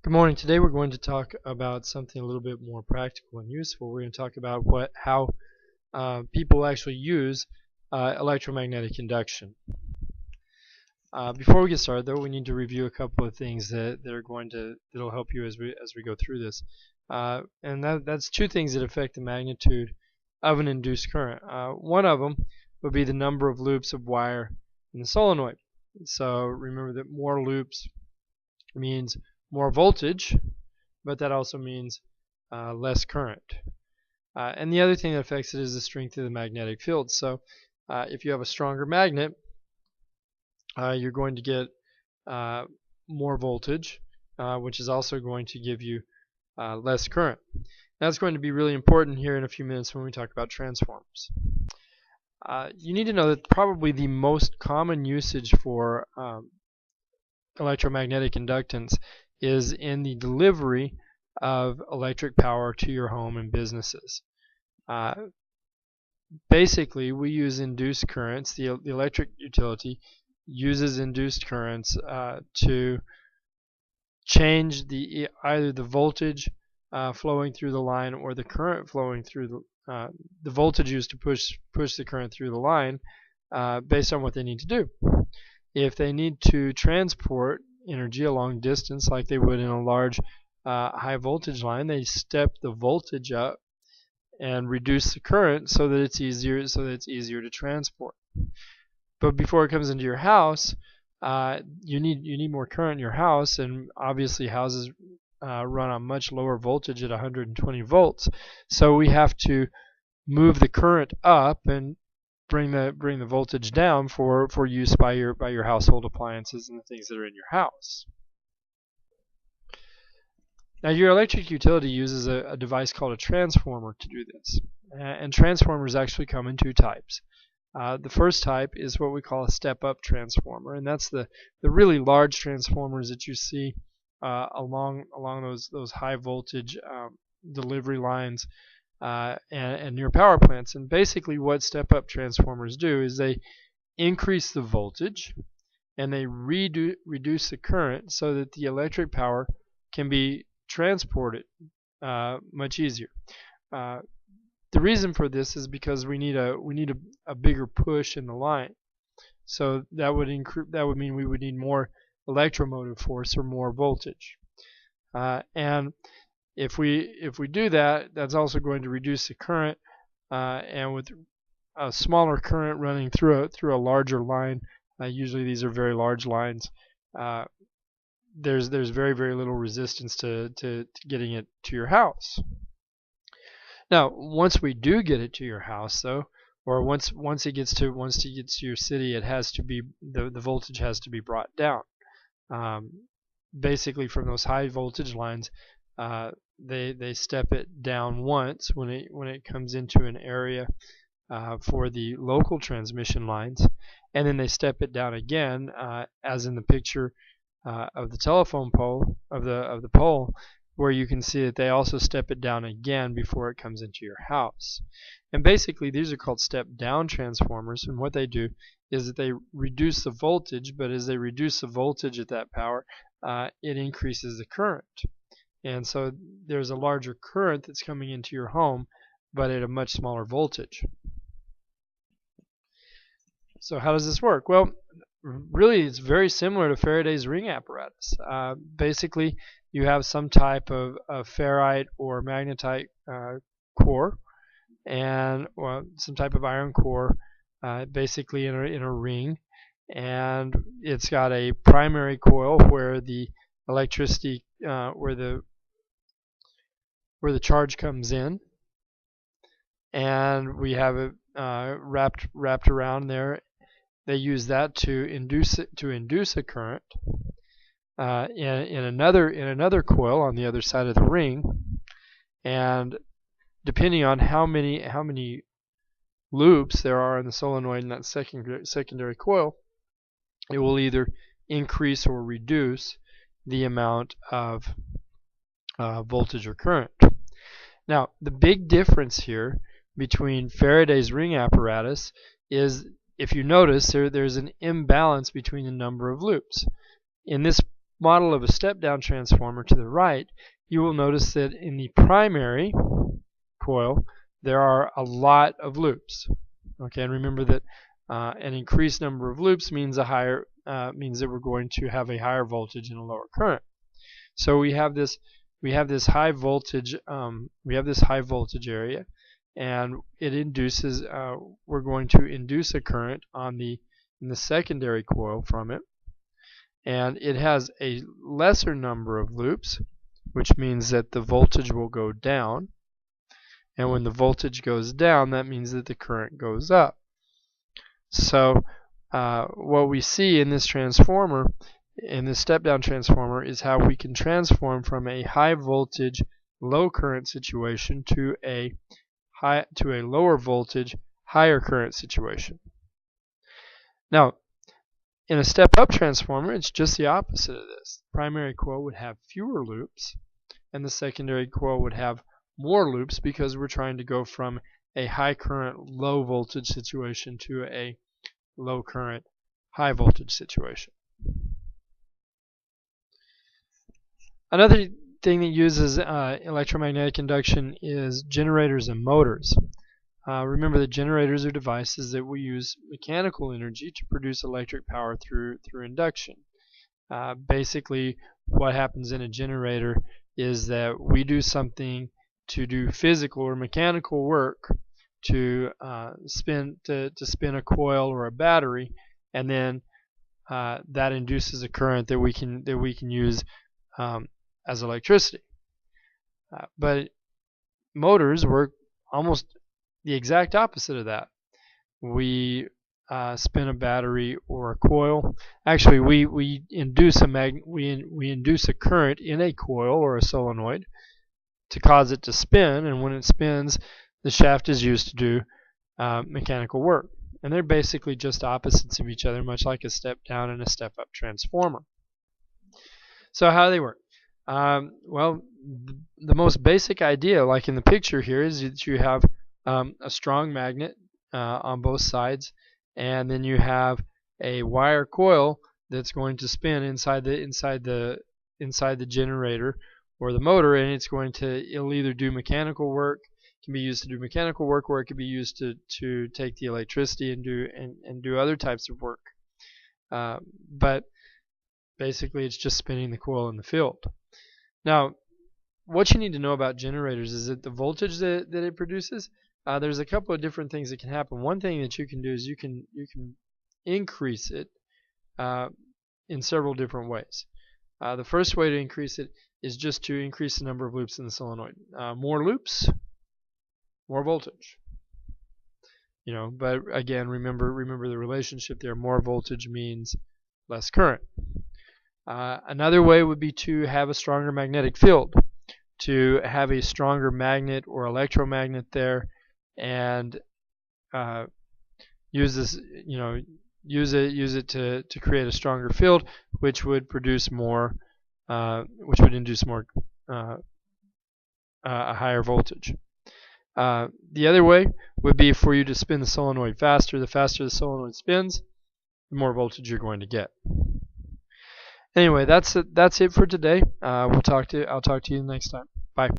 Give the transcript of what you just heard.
Good morning. Today we're going to talk about something a little bit more practical and useful. We're going to talk about how people actually use electromagnetic induction. Before we get started, though, we need to review a couple of things that'll help you as we go through this. That's two things that affect the magnitude of an induced current. One of them would be the number of loops of wire in the solenoid. So remember that more loops means more voltage, but that also means less current. And the other thing that affects it is the strength of the magnetic field. So if you have a stronger magnet, you're going to get more voltage, which is also going to give you less current. That's going to be really important here in a few minutes when we talk about transformers. You need to know that probably the most common usage for electromagnetic inductance is in the delivery of electric power to your home and businesses. Basically, we use induced currents. The electric utility uses induced currents to change either the voltage flowing through the line or the current flowing through the voltage used to push the current through the line based on what they need to do. If they need to transport energy a long distance like they would in a large high voltage line, they step the voltage up and reduce the current so that it's easier to transport. But before it comes into your house, you need more current in your house, and obviously houses run on much lower voltage at 120 volts. So we have to move the current up and bring the voltage down for use by your household appliances and the things that are in your house. Now your electric utility uses a device called a transformer to do this, and transformers actually come in two types. The first type is what we call a step-up transformer, and that's the really large transformers that you see along those high voltage delivery lines and near power plants. And basically what step-up transformers do is they increase the voltage and they reduce the current so that the electric power can be transported much easier. The reason for this is because we need a bigger push in the line. So that would mean we would need more electromotive force or more voltage. And if we do that, that's also going to reduce the current, and with a smaller current running through a larger line, usually these are very large lines, there's very little resistance to getting it to your house. Now, once we do get it to your house, though, or once it gets to your city, it has to be the voltage has to be brought down. Basically, from those high voltage lines, they step it down once when it comes into an area for the local transmission lines, and then they step it down again, as in the picture of the telephone pole of the pole, where you can see that they also step it down again before it comes into your house. And basically these are called step-down transformers, and what they do is that they reduce the voltage, but as they reduce the voltage at that power, it increases the current. And so there's a larger current that's coming into your home, but at a much smaller voltage. So how does this work? Well, really it's very similar to Faraday's ring apparatus. Basically you have some type of ferrite or magnetite core, and some type of iron core, basically in a ring, and it's got a primary coil where the electricity, where the charge comes in, and we have it wrapped around there. They use that to induce a current in another coil on the other side of the ring, and depending on how many loops there are in the solenoid in that secondary coil, it will either increase or reduce the amount of voltage or current. Now, the big difference here between Faraday's ring apparatus is, if you notice, there's an imbalance between the number of loops. In this model of a step-down transformer to the right, you will notice that in the primary coil there are a lot of loops. Okay, and remember that an increased number of loops means means that we're going to have a higher voltage and a lower current. So we have this high voltage area, and it induces we're going to induce a current in the secondary coil from it, and it has a lesser number of loops, which means that the voltage will go down, and when the voltage goes down, that means that the current goes up. So what we see in this transformer, in this step-down transformer, is how we can transform from a high voltage, low current situation to a lower voltage, higher current situation. Now, in a step-up transformer, it's just the opposite of this. The primary coil would have fewer loops, and the secondary coil would have more loops, because we're trying to go from a high current, low voltage situation to a low current, high voltage situation. Another thing that uses electromagnetic induction is generators and motors. Remember that generators are devices that will use mechanical energy to produce electric power through induction. Basically, what happens in a generator is that we do something to do physical or mechanical work to spin a coil or a battery, and then that induces a current that we can use as electricity. But motors work almost the exact opposite of that. We spin a battery or a coil. Actually, we induce a current in a coil or a solenoid to cause it to spin, and when it spins, the shaft is used to do mechanical work. And they're basically just opposites of each other, much like a step-down and a step-up transformer. So how do they work? Well, the most basic idea, like in the picture here, is that you have a strong magnet on both sides, and then you have a wire coil that's going to spin inside the generator or the motor, and it'll either do mechanical work, can be used to do mechanical work, or it could be used to take the electricity and do other types of work. But basically, it's just spinning the coil in the field. Now, what you need to know about generators is that the voltage that it produces, there's a couple of different things that can happen. One thing that you can do is you can increase it in several different ways. The first way to increase it is just to increase the number of loops in the solenoid. More loops, more voltage. But again, remember the relationship there. More voltage means less current. Another way would be to have a stronger magnetic field, to have a stronger magnet or electromagnet there, and use it to create a stronger field, which would induce more a higher voltage. The other way would be for you to spin the solenoid faster. The faster the solenoid spins, the more voltage you're going to get. Anyway, that's it for today. I'll talk to you next time.